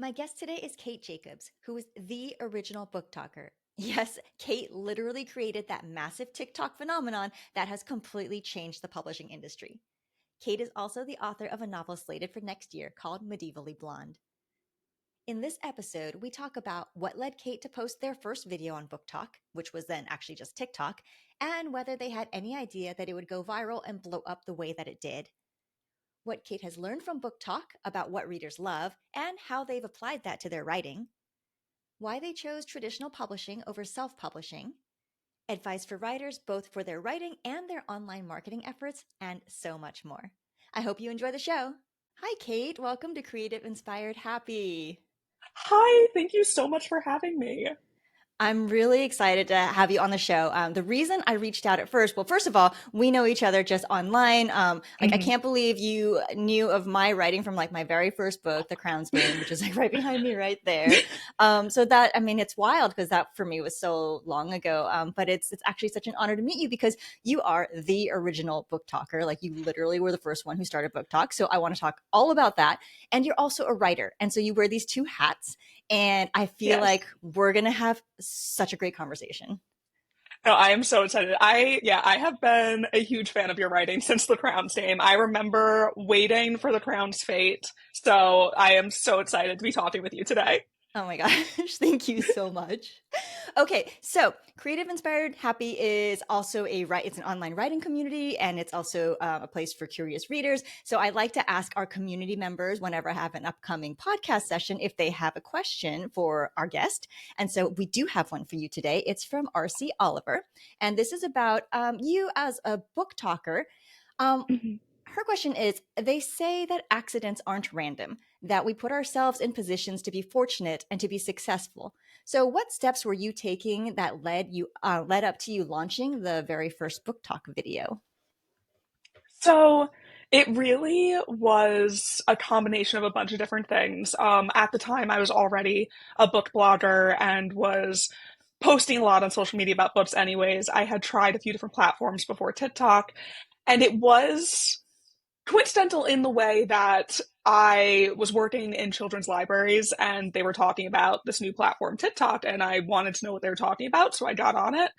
My guest today is Cait Jacobs, who is the original BookTokker. Yes, Cait literally created that massive TikTok phenomenon that has completely changed the publishing industry. Cait is also the author of a novel slated for next year called Medievally Blonde. In this episode, we talk about what led Cait to post their first video on BookTok, which was then actually just TikTok, and whether they had any idea that it would go viral and blow up the way that it did. What Cait has learned from BookTok about what readers love and how they've applied that to their writing, why they chose traditional publishing over self publishing, advice for writers both for their writing and their online marketing efforts, and so much more. I hope you enjoy the show. Hi, Cait. Welcome to Creative Inspired Happy. Hi, thank you so much for having me. I'm really excited to have you on the show. The reason I reached out at first, well, first of all, we know each other just online. I Mhm. can't believe you knew of my writing from like my very first book, The Crown's Name, which is like right behind me, right there. So that, I mean, it's wild because that for me was so long ago. But it's actually such an honor to meet you because you are the original book talker. Like you literally were the first one who started Book Talk. So I want to talk all about that. And you're also a writer, and so you wear these two hats. And I feel Yes. like we're going to have such a great conversation. No, I am so excited. I have been a huge fan of your writing since The Crown's Name. I remember waiting for The Crown's fate. So I am so excited to be talking with you today. Oh my gosh, thank you so much. Okay, so Creative Inspired Happy is also it's an online writing community, and it's also a place for curious readers. So I like to ask our community members whenever I have an upcoming podcast session if they have a question for our guest. And so we do have one for you today. It's from RC Oliver, and this is about you as a book talker. Um, Mhm. Her question is, they say that accidents aren't random, that we put ourselves in positions to be fortunate and to be successful. So what steps were you taking that led up to you launching the very first book talk video? So it really was a combination of a bunch of different things. At the time, I was already a book blogger and was posting a lot on social media about books anyways. I had tried a few different platforms before TikTok, and it was coincidental in the way that I was working in children's libraries and they were talking about this new platform, TikTok, and I wanted to know what they were talking about, so I got on it.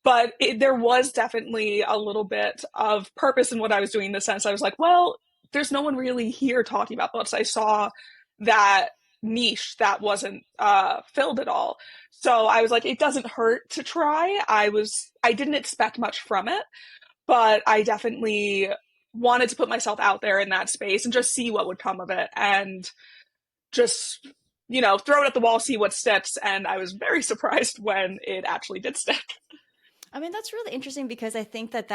But there was definitely a little bit of purpose in what I was doing in the sense I was like, well, there's no one really here talking about books. I saw that niche that wasn't filled at all. So I was like, it doesn't hurt to try. I didn't expect much from it, but I definitely wanted to put myself out there in that space and just see what would come of it and just throw it at the wall, see what sticks. And I was very surprised when it actually did stick. I mean, that's really interesting because I think that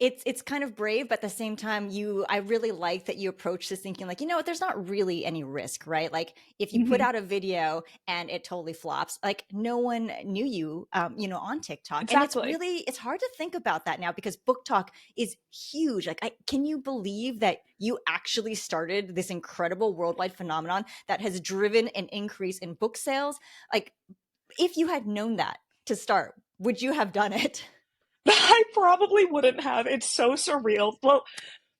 it's kind of brave, but at the same time, I really like that you approach this thinking like, you know what, there's not really any risk, right? Like if you put Mm-hmm. out a video and it totally flops, like no one knew you, on TikTok, and Exactly. it's hard to think about that now because Book Talk is huge. Like, can you believe that you actually started this incredible worldwide phenomenon that has driven an increase in book sales? Like, if you had known that to start, would you have done it? I probably wouldn't have. It's so surreal. Well,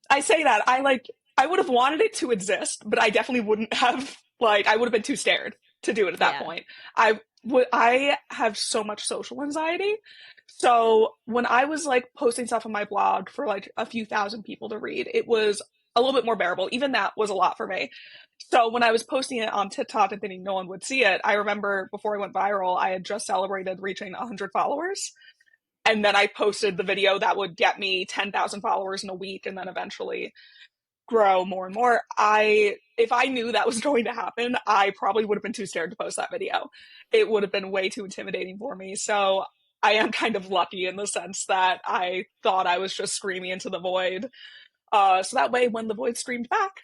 I say that. I would have wanted it to exist, but I definitely wouldn't have I would have been too scared to do it at that Yeah. point. I have so much social anxiety. So when I was like posting stuff on my blog for like a few thousand people to read, it was a little bit more bearable. Even that was a lot for me. So when I was posting it on TikTok and thinking no one would see it, I remember before I went viral, I had just celebrated reaching 100 followers. And then I posted the video that would get me 10,000 followers in a week and then eventually grow more and more. If I knew that was going to happen, I probably would have been too scared to post that video. It would have been way too intimidating for me. So I am kind of lucky in the sense that I thought I was just screaming into the void. So that way, when the void screamed back,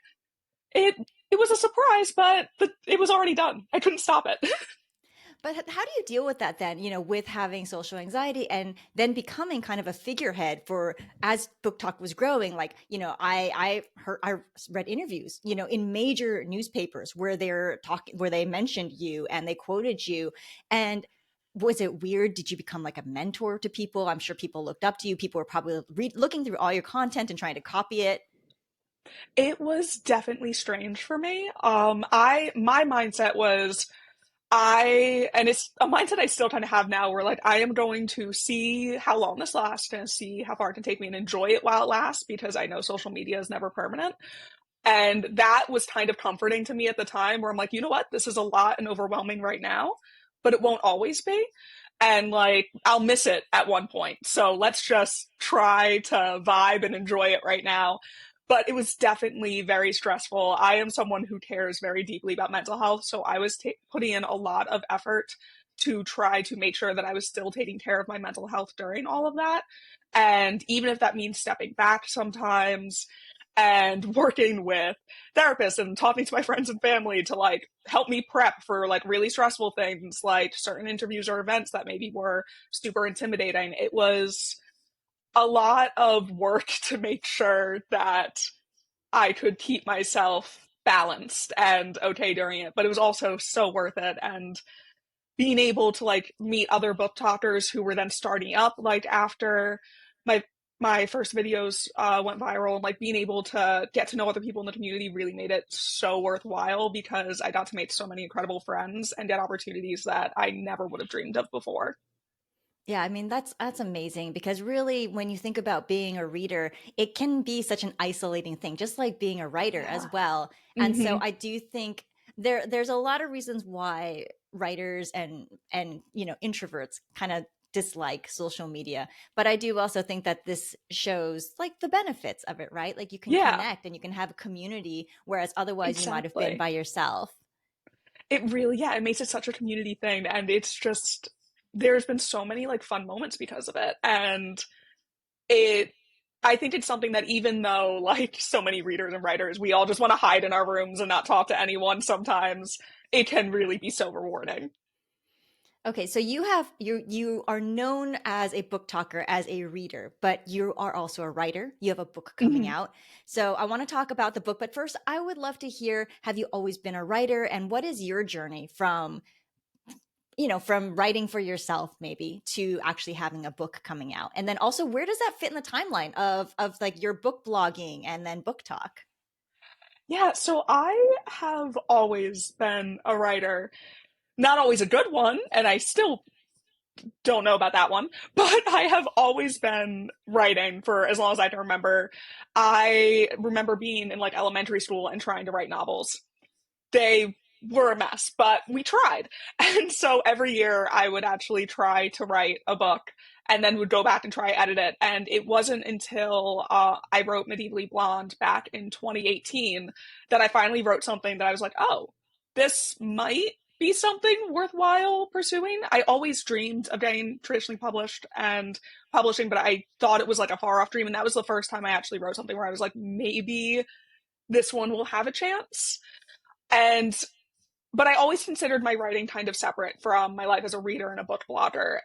it it was a surprise, but it was already done. I couldn't stop it. But how do you deal with that then, with having social anxiety and then becoming kind of a figurehead for as Book Talk was growing? Like, I read interviews, in major newspapers where where they mentioned you and they quoted you. And was it weird? Did you become like a mentor to people? I'm sure people looked up to you. People were probably looking through all your content and trying to copy it. It was definitely strange for me. My mindset was and it's a mindset I still kind of have now where like I am going to see how long this lasts and see how far it can take me and enjoy it while it lasts because I know social media is never permanent. And that was kind of comforting to me at the time where I'm like, you know what? This is a lot and overwhelming right now, but it won't always be. And like, I'll miss it at one point. So let's just try to vibe and enjoy it right now. But it was definitely very stressful. I am someone who cares very deeply about mental health. So I was putting in a lot of effort to try to make sure that I was still taking care of my mental health during all of that. And even if that means stepping back sometimes and working with therapists and talking to my friends and family to like help me prep for like really stressful things like certain interviews or events that maybe were super intimidating. It was a lot of work to make sure that I could keep myself balanced and okay during it, but it was also so worth it. And being able to like meet other BookTokkers who were then starting up like after my my first videos went viral, and like being able to get to know other people in the community really made it so worthwhile because I got to make so many incredible friends and get opportunities that I never would have dreamed of before. Yeah, I mean that's amazing because really when you think about being a reader, it can be such an isolating thing, just like being a writer as Yeah. well. And so Mm-hmm. I do think there's a lot of reasons why writers and introverts kind of dislike social media, but I do also think that this shows like the benefits of it, right? Like you can Yeah, connect and you can have a community whereas otherwise you might have been exactly. by yourself. It really, yeah, it makes it such a community thing. And it's just, there's been so many like fun moments because of it. And it I think it's something that even though like so many readers and writers, we all just want to hide in our rooms and not talk to anyone sometimes, it can really be so rewarding. Okay, so you are known as a book talker, as a reader, but you are also a writer. You have a book coming Mhm. out. So I want to talk about the book, but first I would love to hear, have you always been a writer and what is your journey from writing for yourself maybe to actually having a book coming out? And then also where does that fit in the timeline of like your book blogging and then book talk? Yeah, so I have always been a writer, not always a good one, and I still don't know about that one, but I have always been writing for as long as I can remember. I remember being in like elementary school and trying to write novels. They were a mess, but we tried. And so every year I would actually try to write a book and then would go back and try edit it. And it wasn't until I wrote Medievally Blonde back in 2018 that I finally wrote something that I was like, oh, this might be something worthwhile pursuing. I always dreamed of getting traditionally published and publishing, but I thought it was like a far off dream. And that was the first time I actually wrote something where I was like, maybe this one will have a chance. And but I always considered my writing kind of separate from my life as a reader and a book blogger.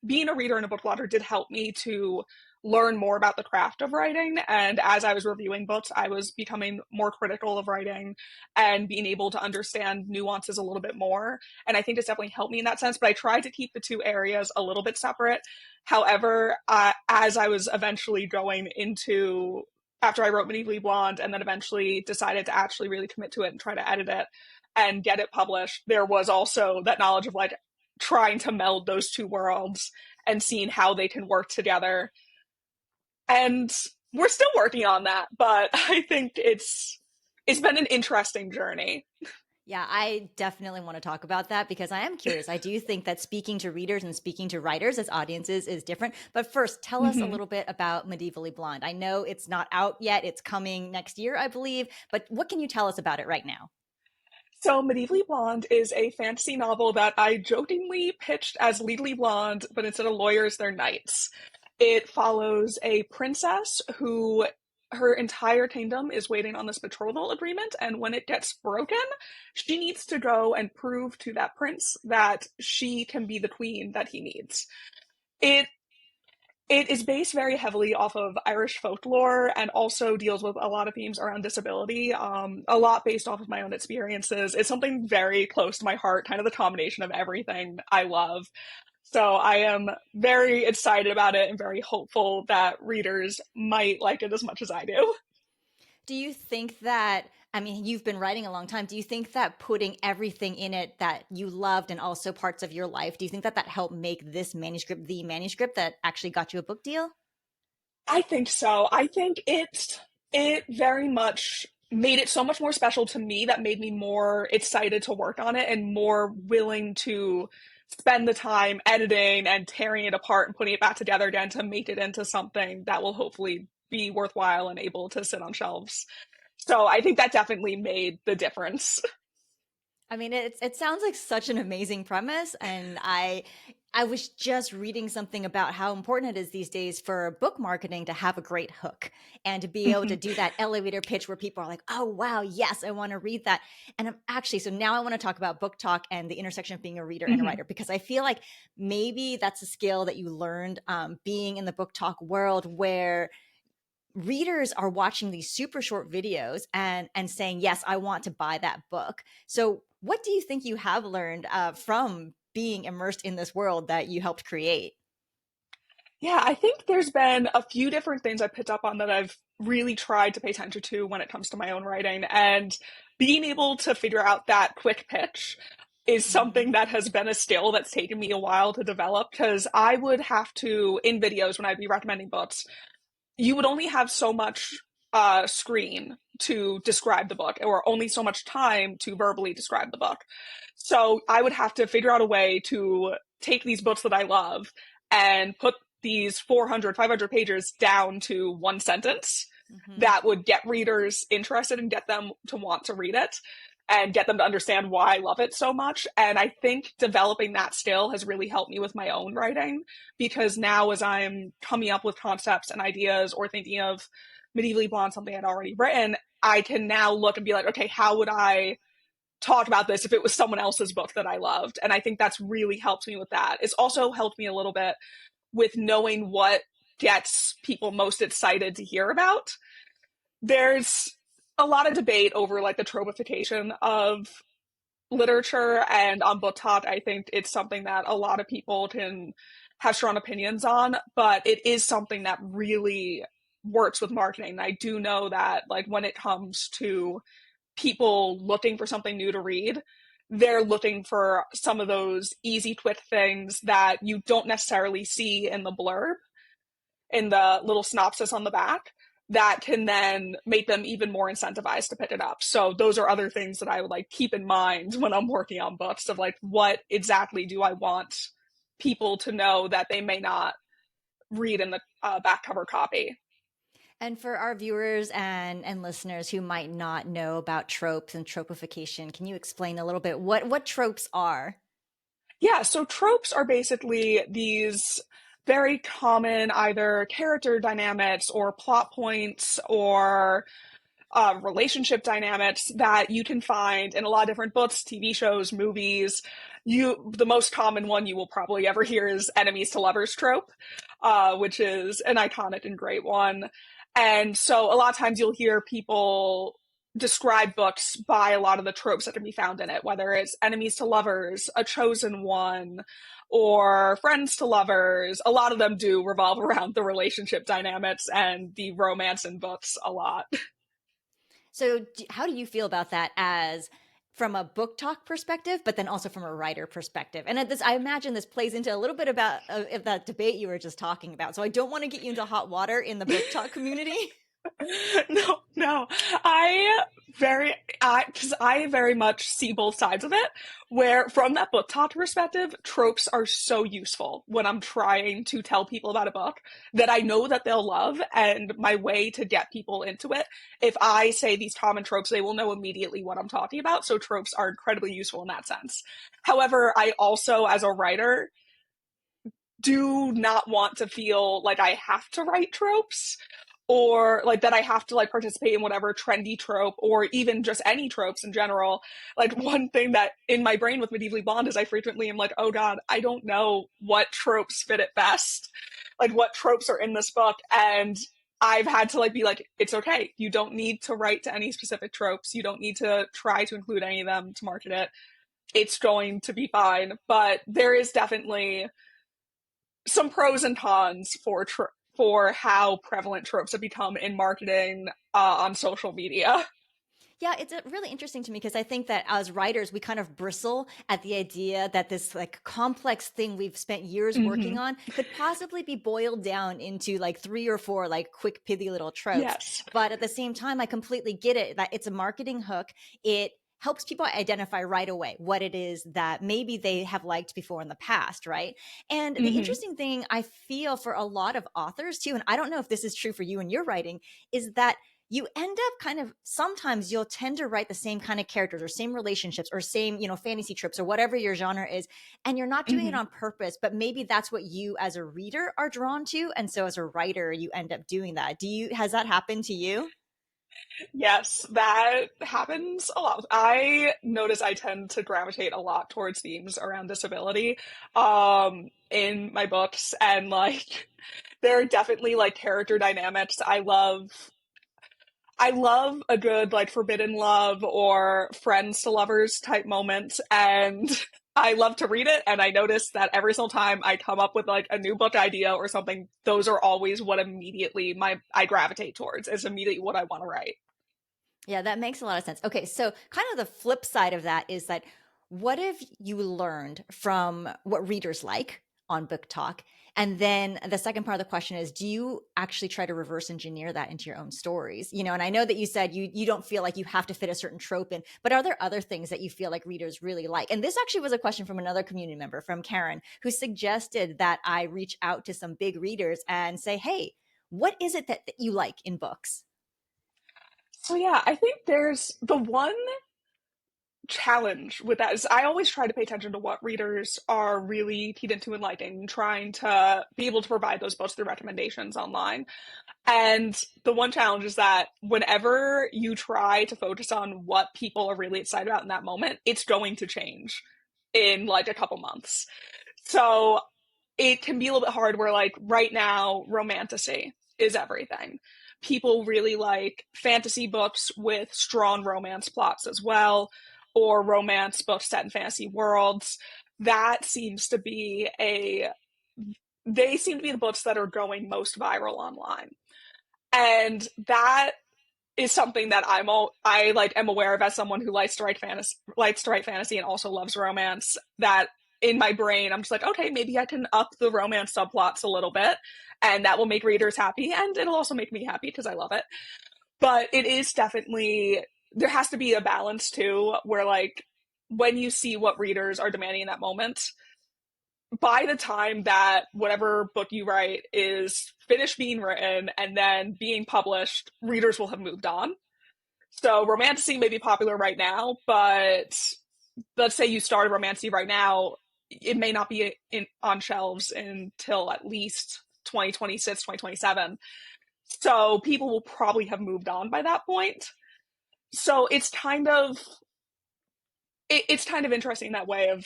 Being a reader and a book blogger did help me to learn more about the craft of writing. And as I was reviewing books, I was becoming more critical of writing and being able to understand nuances a little bit more. And I think it's definitely helped me in that sense. But I tried to keep the two areas a little bit separate. However, as I was eventually going into after I wrote Medievally Blonde and then eventually decided to actually really commit to it and try to edit it and get it published, there was also that knowledge of like trying to meld those two worlds and seeing how they can work together. And we're still working on that, but I think it's been an interesting journey. Yeah, I definitely want to talk about that because I am curious. I do think that speaking to readers and speaking to writers as audiences is different. But first, tell us a Mm-hmm. little bit about Medievally Blonde. I know it's not out yet, it's coming next year, I believe. But what can you tell us about it right now? So, Medievally Blonde is a fantasy novel that I jokingly pitched as Legally Blonde, but instead of lawyers, they're knights. It follows a princess who her entire kingdom is waiting on this betrothal agreement, and when it gets broken, she needs to go and prove to that prince that she can be the queen that he needs. It it is based very heavily off of Irish folklore and also deals with a lot of themes around disability, a lot based off of my own experiences. It's something very close to my heart, kind of the combination of everything I love. So I am very excited about it and very hopeful that readers might like it as much as I do. Do you think that, I mean, you've been writing a long time. Do you think that putting everything in it that you loved and also parts of your life, do you think that that helped make this manuscript the manuscript that actually got you a book deal? I think so. I think it very much made it so much more special to me, that made me more excited to work on it and more willing to spend the time editing and tearing it apart and putting it back together again to make it into something that will hopefully be worthwhile and able to sit on shelves. So I think that definitely made the difference. I mean, it sounds like such an amazing premise, and I was just reading something about how important it is these days for book marketing to have a great hook and to be able to do that elevator pitch where people are like, "Oh wow, yes, I want to read that." And I'm actually, so now I want to talk about book talk and the intersection of being a reader and a writer, because I feel like maybe that's a skill that you learned being in the book talk world, where readers are watching these super short videos and saying, yes, I want to buy that book. So what do you think you have learned from being immersed in this world that you helped create? Yeah, I think there's been a few different things I picked up on that I've really tried to pay attention to when it comes to my own writing. And being able to figure out that quick pitch is Mm-hmm. something that has been a skill that's taken me a while to develop, because I would have to, in videos when I'd be recommending books, you would only have so much screen to describe the book, or only so much time to verbally describe the book. So I would have to figure out a way to take these books that I love and put these 400, 500 pages down to one sentence Mm-hmm. that would get readers interested and get them to want to read it and get them to understand why I love it so much. And I think developing that skill has really helped me with my own writing, because now as I'm coming up with concepts and ideas or thinking of Medievally Blonde, something I'd already written, I can now look and be like, okay, how would I talk about this if it was someone else's book that I loved? And I think that's really helped me with that. It's also helped me a little bit with knowing what gets people most excited to hear about. There's a lot of debate over like the tropification of literature, and on BookTok, I think it's something that a lot of people can have strong opinions on, but it is something that really works with marketing. I do know that like when it comes to people looking for something new to read, they're looking for some of those easy, quick things that you don't necessarily see in the blurb, in the little synopsis on the back, that can then make them even more incentivized to pick it up. So those are other things that I would like keep in mind when I'm working on books, of like, what exactly do I want people to know that they may not read in the back cover copy. And for our viewers and listeners who might not know about tropes and tropification, can you explain a little bit what tropes are? Yeah, so tropes are basically these very common either character dynamics or plot points or relationship dynamics that you can find in a lot of different books, TV shows, movies. The most common one you will probably ever hear is enemies to lovers trope, which is an iconic and great one. And so a lot of times you'll hear people describe books by a lot of the tropes that can be found in it, whether it's enemies to lovers, a chosen one, or friends to lovers. A lot of them do revolve around the relationship dynamics and the romance in books a lot. So, how do you feel about that as from a book talk perspective, but then also from a writer perspective? And this, I imagine, this plays into a little bit about that debate you were just talking about. So, I don't want to get you into hot water in the book talk community. No, no. Because I very much see both sides of it. Where, from that book talk perspective, tropes are so useful when I'm trying to tell people about a book that I know that they'll love. And my way to get people into it, if I say these common tropes, they will know immediately what I'm talking about. So, tropes are incredibly useful in that sense. However, I also, as a writer, do not want to feel like I have to write tropes, or like that I have to like participate in whatever trendy trope, or even just any tropes in general. Like, one thing that in my brain with Medievally Blonde is I frequently am like, oh god, I don't know what tropes fit it best, like what tropes are in this book. And I've had to like be like, it's okay, you don't need to write to any specific tropes, you don't need to try to include any of them to market it, it's going to be fine. But there is definitely some pros and cons for how prevalent tropes have become in marketing on social media. Yeah, it's really interesting to me because I think that as writers, we kind of bristle at the idea that this like complex thing we've spent years working Hmm. on could possibly be boiled down into like three or four like quick, pithy little tropes. Yes. But at the same time, I completely get it that it's a marketing hook. It helps people identify right away what it is that maybe they have liked before in the past, right? And the Hmm. interesting thing I feel for a lot of authors too, and I don't know if this is true for you and your writing, is that you end up kind of sometimes you'll tend to write the same kind of characters or same relationships or same, fantasy trips or whatever your genre is. And you're not doing it Hmm. on purpose, but maybe that's what you as a reader are drawn to. And so as a writer, you end up doing that. Has that happened to you? Yes, that happens a lot. I notice I tend to gravitate a lot towards themes around disability in my books, and like there are definitely like character dynamics. I love a good like forbidden love or friends to lovers type moment, and I love to read it. And I notice that every single time I come up with like a new book idea or something, those are always what immediately my I gravitate towards. Is immediately what I want to write. Yeah, that makes a lot of sense. Okay, so kind of the flip side of that is that what have you learned from what readers like on BookTok? And then the second part of the question is, do you actually try to reverse engineer that into your own stories? And I know that you said you don't feel like you have to fit a certain trope in, but are there other things that you feel like readers really like? And this actually was a question from another community member, from Karen, who suggested that I reach out to some big readers and say, hey, what is it that you like in books? So yeah, I think there's the one challenge with that is I always try to pay attention to what readers are really keyed into and liking, trying to be able to provide those books through recommendations online. And the one challenge is that whenever you try to focus on what people are really excited about in that moment, it's going to change in like a couple months. So it can be a little bit hard where like right now romantasy is everything. People really like fantasy books with strong romance plots as well, or romance books set in fantasy worlds. That seems to be a they seem to be the books that are going most viral online. And that is something that I like am aware of as someone who likes to write fantasy and also loves romance. That in my brain, I'm just like, okay, maybe I can up the romance subplots a little bit, and that will make readers happy, and it'll also make me happy because I love it. But it is definitely there has to be a balance too, where like when you see what readers are demanding in that moment, by the time that whatever book you write is finished being written and then being published, readers will have moved on. So romantasy may be popular right now, but let's say you start a romantasy right now, it may not be on shelves until at least 2026, 2027. So people will probably have moved on by that point. So it's kind of interesting that way of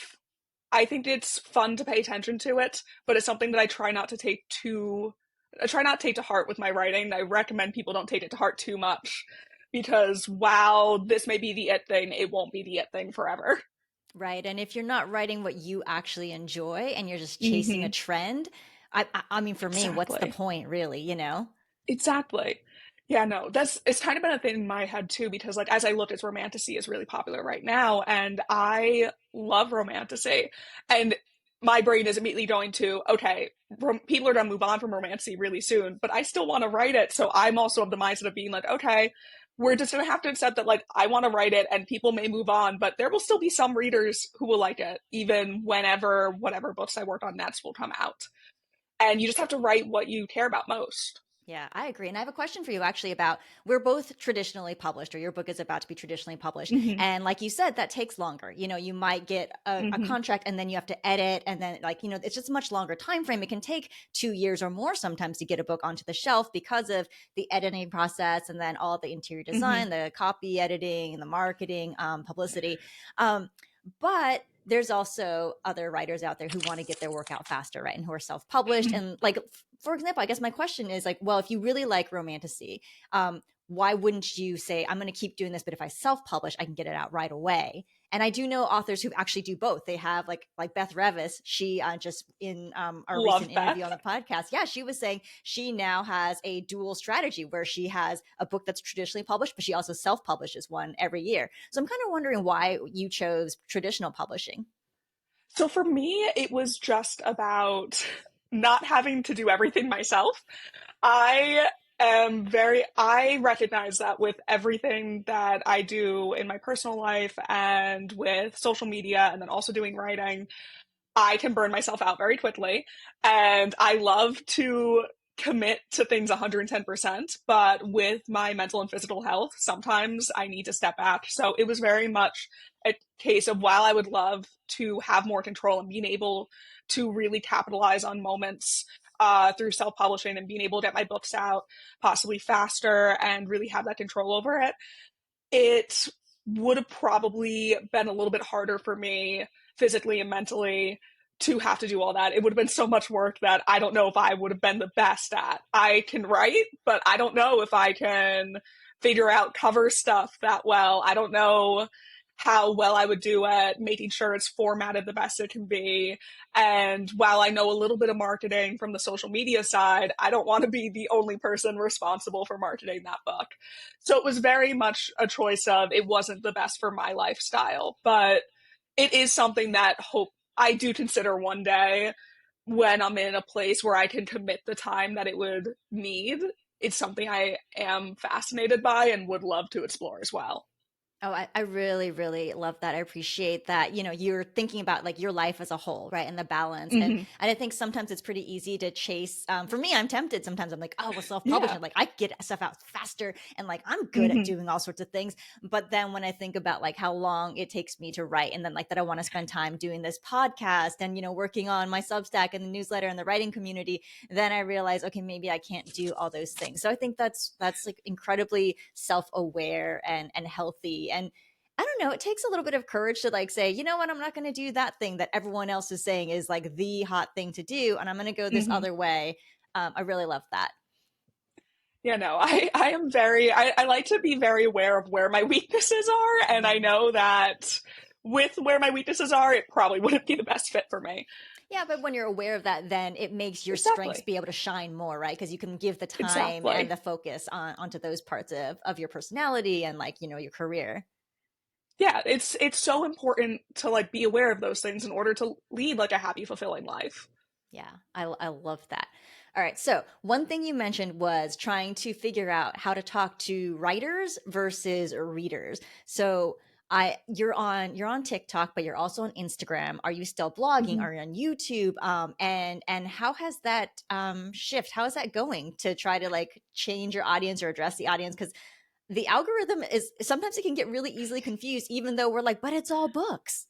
I think it's fun to pay attention to it, but it's something that I try not to take to heart with my writing. I recommend people don't take it to heart too much because while this may be the it thing, it won't be the it thing forever. Right. And if you're not writing what you actually enjoy and you're just chasing a Hmm. trend, I mean, for me, what's the Exactly. point, really? Exactly. Yeah, no, that's it's kind of been a thing in my head too, because like as I look, as romantasy is really popular right now, and I love romantasy, and my brain is immediately going to, okay, people are gonna move on from romantasy really soon, but I still want to write it, so I'm also of the mindset of being like, okay, we're just gonna have to accept that like I want to write it, and people may move on, but there will still be some readers who will like it, even whenever whatever books I work on next will come out, and you just have to write what you care about most. Yeah, I agree. And I have a question for you actually about we're both traditionally published, or your book is about to be traditionally published. Hmm. And like you said, that takes longer. You might get a Hmm. contract and then you have to edit. And then, like, it's just a much longer time frame. It can take 2 years or more sometimes to get a book onto the shelf because of the editing process and then all the interior Hmm. design, the copy editing, the marketing, publicity. Um, but there's also other writers out there who want to get their work out faster, right? And who are self-published. And like, for example, I guess my question is like, well, if you really like romantasy, why wouldn't you say, I'm going to keep doing this, but if I self-publish, I can get it out right away? And I do know authors who actually do both. They have like Beth Revis. She just in our recent Love interview Beth. on the podcast, yeah, she was saying she now has a dual strategy where she has a book that's traditionally published, but she also self publishes one every year. So I'm kind of wondering why you chose traditional publishing. So for me, it was just about not having to do everything myself. I recognize that with everything that I do in my personal life and with social media and then also doing writing, I can burn myself out very quickly. And I love to commit to things 110%. But with my mental and physical health, sometimes I need to step back. So it was very much a case of while I would love to have more control and being able to really capitalize on moments through self publishing and being able to get my books out possibly faster and really have that control over it, it would have probably been a little bit harder for me physically and mentally to have to do all that. It would have been so much work that I don't know if I would have been the best at. I can write, but I don't know if I can figure out cover stuff that well. I don't know how well I would do at making sure it's formatted the best it can be. And while I know a little bit of marketing from the social media side, I don't want to be the only person responsible for marketing that book. So it was very much a choice of it wasn't the best for my lifestyle, but it is something that hope I do consider one day when I'm in a place where I can commit the time that it would need. It's something I am fascinated by and would love to explore as well. Oh, I really, really love that. I appreciate that. You're thinking about like your life as a whole, right? And the balance. Mm-hmm. And I think sometimes it's pretty easy to chase. For me, I'm tempted. Sometimes I'm like, oh, well, Yeah. self-publishing. Like I get stuff out faster and like I'm good at Mm-hmm. doing all sorts of things. But then when I think about like how long it takes me to write and then like that I want to spend time doing this podcast and, working on my Substack and the newsletter and the writing community, then I realize, okay, maybe I can't do all those things. So I think that's like incredibly self-aware and healthy. And I don't know, it takes a little bit of courage to like say, you know what, I'm not going to do that thing that everyone else is saying is like the hot thing to do, and I'm going to go this Mm-hmm. other way. I really love that. Yeah, no, I am I like to be very aware of where my weaknesses are. And I Mhm. know that with where my weaknesses are, it probably wouldn't be the best fit for me. Yeah, but when you're aware of that, then it makes your strengths Exactly. be able to shine more, right? Because you can give the time and Exactly. the focus onto those parts of your personality and like, your career. Yeah, it's so important to like be aware of those things in order to lead like a happy, fulfilling life. Yeah, I love that. All right. So, one thing you mentioned was trying to figure out how to talk to writers versus readers. So, you're on TikTok, but you're also on Instagram. Are you still blogging? Mhm. Are you on YouTube? And how has that shift? How is that going to try to like change your audience or address the audience? Because the algorithm is sometimes it can get really easily confused, even though we're like, but it's all books.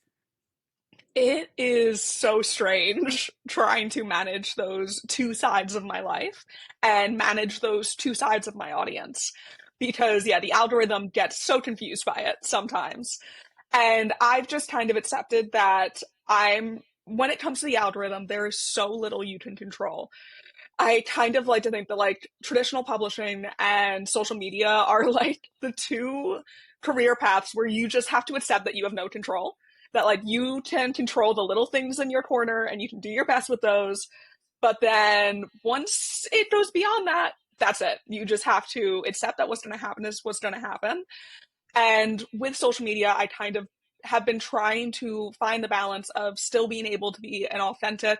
It is so strange trying to manage those two sides of my life and manage those two sides of my audience. Because, yeah, the algorithm gets so confused by it sometimes. And I've just kind of accepted that when it comes to the algorithm, there is so little you can control. I kind of like to think that like traditional publishing and social media are like the two career paths where you just have to accept that you have no control. That like you can control the little things in your corner and you can do your best with those. But then once it goes beyond that, that's it. You just have to accept that what's going to happen is what's going to happen. And with social media, I kind of have been trying to find the balance of still being able to be an authentic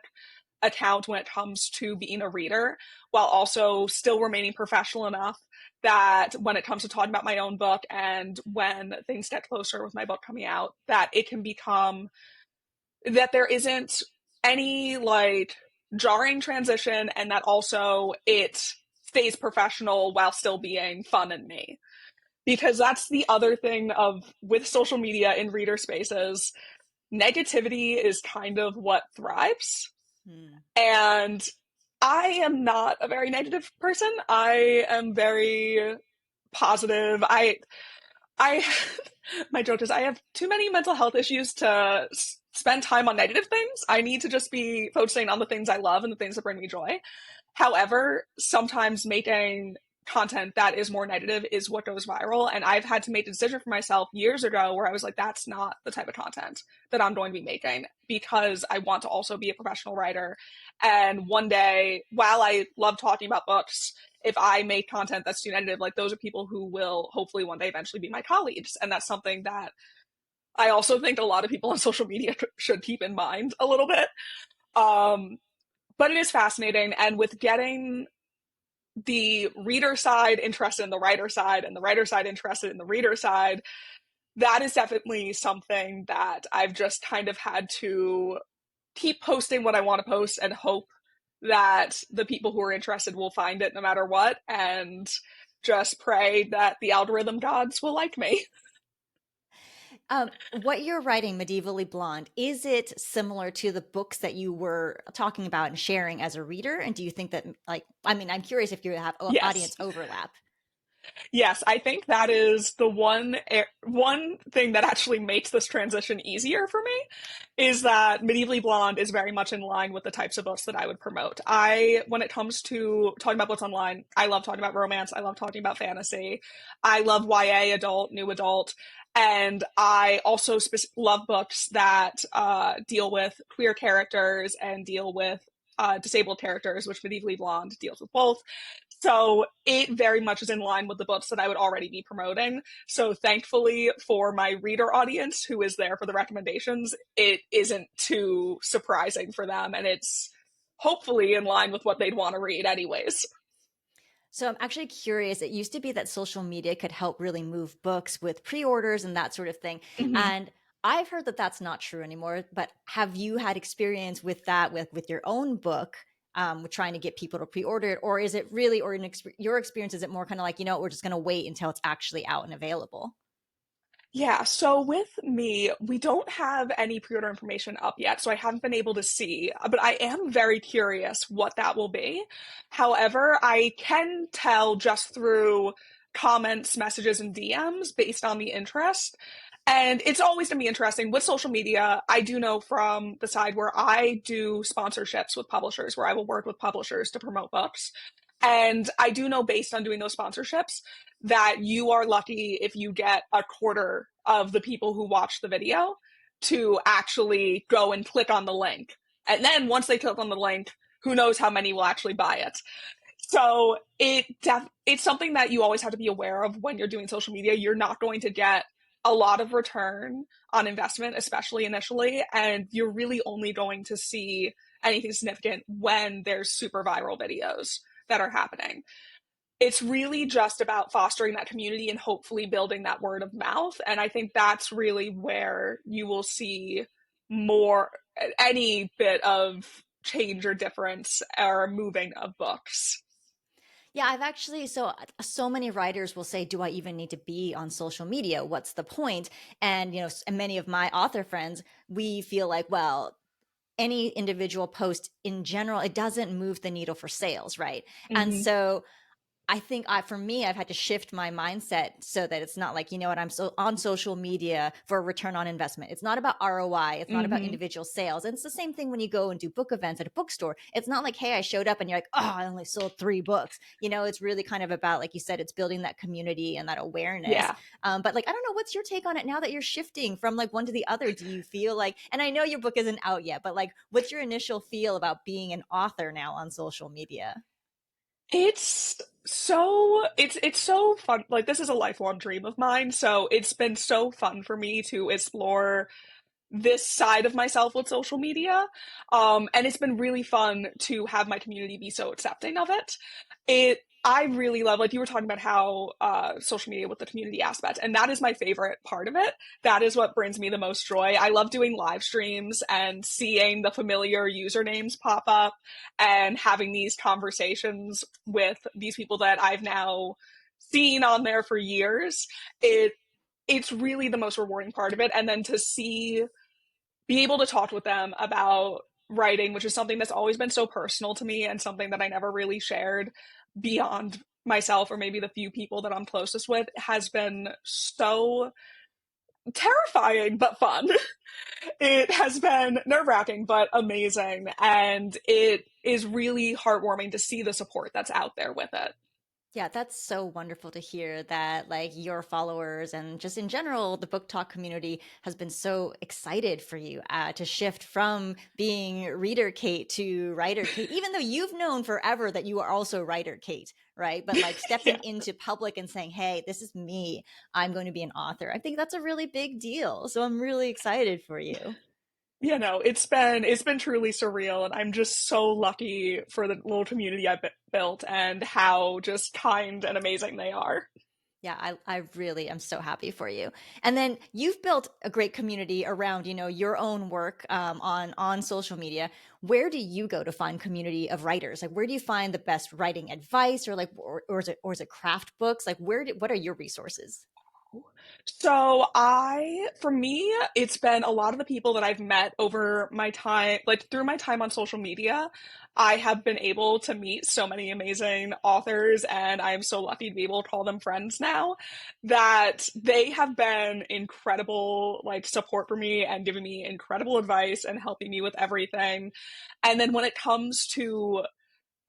account when it comes to being a reader, while also still remaining professional enough that when it comes to talking about my own book and when things get closer with my book coming out, that it can become that there isn't any like jarring transition and that also it stays professional while still being fun and me. Because that's the other thing of with social media in reader spaces, negativity is kind of what thrives. Hmm. And I am not a very negative person. I am very positive. I, my joke is I have too many mental health issues to spend time on negative things. I need to just be focusing on the things I love and the things that bring me joy. However, sometimes making content that is more negative is what goes viral. And I've had to make a decision for myself years ago where I was like, that's not the type of content that I'm going to be making, because I want to also be a professional writer. And one day, while I love talking about books, if I make content that's too negative, like those are people who will hopefully one day eventually be my colleagues. And that's something that I also think a lot of people on social media should keep in mind a little bit. Um, but it is fascinating. And with getting the reader side interested in the writer side and the writer side interested in the reader side, that is definitely something that I've just kind of had to keep posting what I want to post and hope that the people who are interested will find it no matter what, and just pray that the algorithm gods will like me. What you're writing, Medievally Blonde, is it similar to the books that you were talking about and sharing as a reader? And do you think that, like, I mean, I'm curious if you have Yes. audience overlap. Yes, I think that is the one thing that actually makes this transition easier for me, is that Medievally Blonde is very much in line with the types of books that I would promote. When it comes to talking about books online, I love talking about romance, I love talking about fantasy, I love YA, adult, new adult, and I also love books that deal with queer characters and deal with disabled characters, which Medievally Blonde deals with both. So it very much is in line with the books that I would already be promoting. So thankfully for my reader audience who is there for the recommendations, it isn't too surprising for them, and it's hopefully in line with what they'd want to read anyways. So I'm actually curious. It used to be that social media could help really move books with pre-orders and that sort of thing. Mm-hmm. And I've heard that that's not true anymore. But have you had experience with that with your own book, with trying to get people to pre-order it, or is it really, or your experience, is it more kind of like, we're just going to wait until it's actually out and available? Yeah, so with me, we don't have any pre-order information up yet, so I haven't been able to see, but I am very curious what that will be. However, I can tell just through comments, messages, and DMs based on the interest. And it's always going to be interesting with social media. I do know from the side where I do sponsorships with publishers, where I will work with publishers to promote books. And I do know based on doing those sponsorships that you are lucky if you get a quarter of the people who watch the video to actually go and click on the link. And then once they click on the link, who knows how many will actually buy it. So it's something that you always have to be aware of when you're doing social media. You're not going to get a lot of return on investment, especially initially, and you're really only going to see anything significant when there's super viral videos that are happening. It's really just about fostering that community and hopefully building that word of mouth. And I think that's really where you will see more, any bit of change or difference or moving of books. Yeah, I've actually, so many writers will say, do I even need to be on social media? What's the point? And and many of my author friends, we feel like, well, any individual post in general, it doesn't move the needle for sales, right? And Mm-hmm. so I think for me, I've had to shift my mindset so that it's not like, what, I'm so on social media for a return on investment. It's not about ROI. It's not about Mm-hmm. individual sales. And it's the same thing when you go and do book events at a bookstore. It's not like, hey, I showed up and you're like, oh, I only sold 3 books. It's really kind of about, like you said, it's building that community and that awareness. Yeah. But like, I don't know, what's your take on it now that you're shifting from like one to the other? Do you feel like, and I know your book isn't out yet, but like, what's your initial feel about being an author now on social media? It's so fun. Like this is a lifelong dream of mine, so it's been so fun for me to explore this side of myself with social media. And it's been really fun to have my community be so accepting of it. I really love, like you were talking about how social media with the community aspect, and that is my favorite part of it. That is what brings me the most joy. I love doing live streams and seeing the familiar usernames pop up and having these conversations with these people that I've now seen on there for years. It's really the most rewarding part of it. And then to be able to talk with them about writing, which is something that's always been so personal to me and something that I never really shared beyond myself or maybe the few people that I'm closest with, has been so terrifying but fun. It has been nerve-wracking but amazing, and it is really heartwarming to see the support that's out there with it. Yeah, that's so wonderful to hear that like your followers and just in general the book talk community has been so excited for you to shift from being reader Cait to writer Cait, even though you've known forever that you are also writer Cait, right? But like Yeah. stepping into public and saying, "Hey, this is me. I'm going to be an author." I think that's a really big deal. So I'm really excited for you. You know, it's been truly surreal, and I'm just so lucky for the little community I've built and how just kind and amazing they are. Yeah, I really am so happy for you. And then you've built a great community around, your own work on social media. Where do you go to find community of writers? Like, where do you find the best writing advice, or like, or is it craft books? Like, what are your resources? So for me, it's been a lot of the people that I've met over my time, like through my time on social media. I have been able to meet so many amazing authors, and I am so lucky to be able to call them friends now, that they have been incredible, like support for me and giving me incredible advice and helping me with everything. And then when it comes to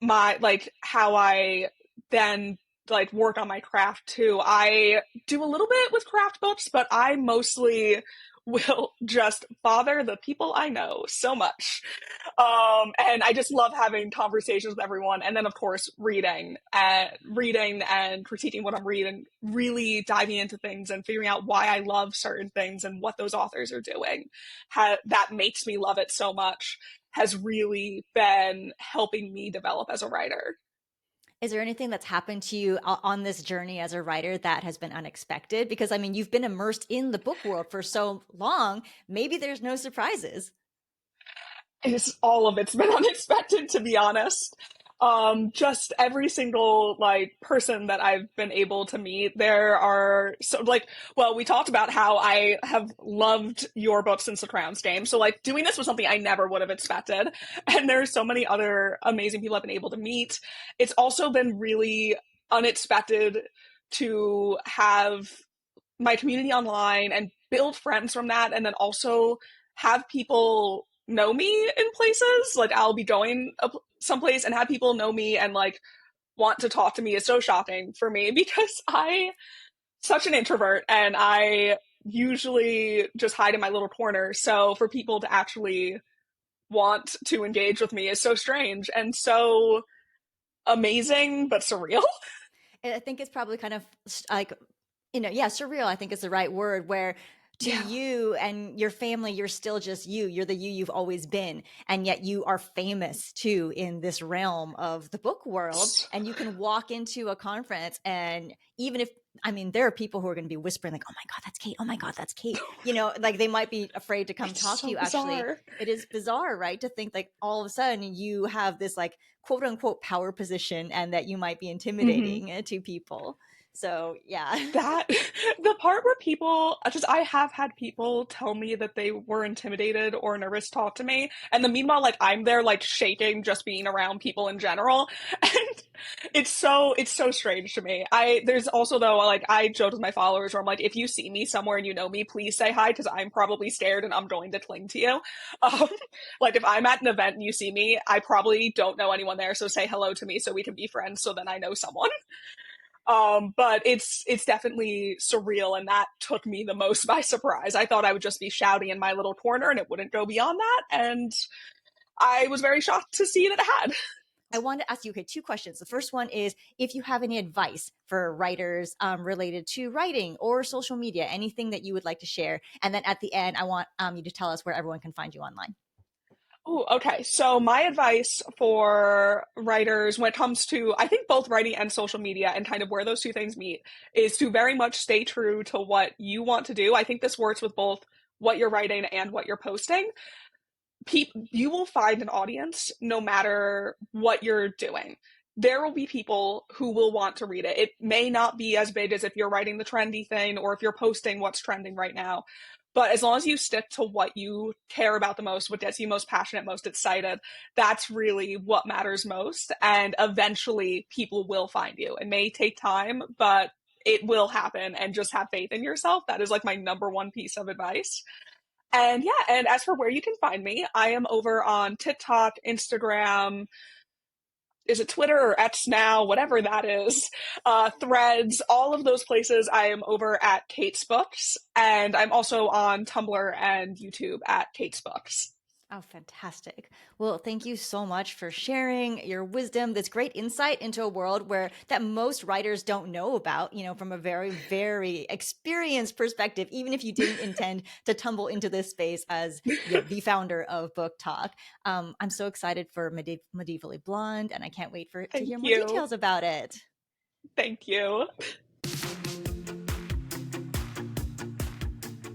my like how I then like work on my craft too. I do a little bit with craft books, but I mostly will just bother the people I know so much. And I just love having conversations with everyone. And then of course reading and critiquing what I'm reading, really diving into things and figuring out why I love certain things and what those authors are doing. That makes me love it so much, has really been helping me develop as a writer. Is there anything that's happened to you on this journey as a writer that has been unexpected? Because I mean, you've been immersed in the book world for so long. Maybe there's no surprises. All of it's been unexpected, to be honest. Just every single like person that I've been able to meet, there are so like, well, we talked about how I have loved your book since the Crowns game. So like doing this was something I never would have expected. And there's so many other amazing people I've been able to meet. It's also been really unexpected to have my community online and build friends from that, and then also have people know me in places. Like I'll be going someplace and have people know me and like want to talk to me is so shocking for me because I such an introvert and I usually just hide in my little corner. So for people to actually want to engage with me is so strange and so amazing but surreal. I think it's probably kind of like, yeah, surreal, I think is the right word, where to Yeah. you and your family, you're still just you. You're the you've always been. And yet you are famous too in this realm of the book world. And you can walk into a conference and even if, I mean, there are people who are going to be whispering like, oh my God, that's Cait. Oh my God, that's Cait. Like they might be afraid to come It's talk to so you. Actually, bizarre. it is bizarre, right? To think like all of a sudden you have this like quote unquote power position and that you might be Mm-hmm. intimidating to people. So yeah. That the part where people just I have had people tell me that they were intimidated or nervous to talk to me, and the meanwhile like I'm there like shaking just being around people in general. And it's so strange to me. I There's also though like I joke with my followers where I'm like, if you see me somewhere and you know me, please say hi because I'm probably scared and I'm going to cling to you. um like if I'm at an event and you see me, I probably don't know anyone there, so say hello to me so we can be friends, so then I know someone. But it's definitely surreal, and that took me the most by surprise. I thought I would just be shouting in my little corner, and it wouldn't go beyond that. And I was very shocked to see that it had. I wanted to ask you, okay, two questions. The first one is if you have any advice for writers related to writing or social media, anything that you would like to share. And then at the end, I want you to tell us where everyone can find you online. Oh, okay. So my advice for writers when it comes to, I think both writing and social media and kind of where those two things meet is to very much stay true to what you want to do. I think this works with both what you're writing and what you're posting. You will find an audience no matter what you're doing. There will be people who will want to read it. It may not be as big as if you're writing the trendy thing or if you're posting what's trending right now. But as long as you stick to what you care about the most, what gets you most passionate, most excited, that's really what matters most. And eventually people will find you. It may take time, but it will happen, and just have faith in yourself. That is like my number one piece of advice. And yeah, and as for where you can find me, I am over on TikTok, Instagram, is it Twitter or X now, whatever that is, Threads, all of those places. I am over at Cait's Books, and I'm also on Tumblr and YouTube at Cait's Books. Oh, fantastic. Well, thank you so much for sharing your wisdom, this great insight into a world where that most writers don't know about, from a very, very experienced perspective, even if you didn't intend to tumble into this space as the founder of BookTok. I'm so excited for Medievally Blonde, and I can't wait to Thank hear more you. details about it. Thank you.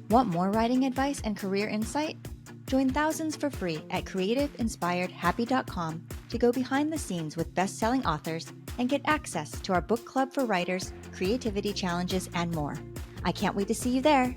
Want more writing advice and career insight? Join thousands for free at creativeinspiredhappy.com to go behind the scenes with best-selling authors and get access to our book club for writers, creativity challenges, and more. I can't wait to see you there.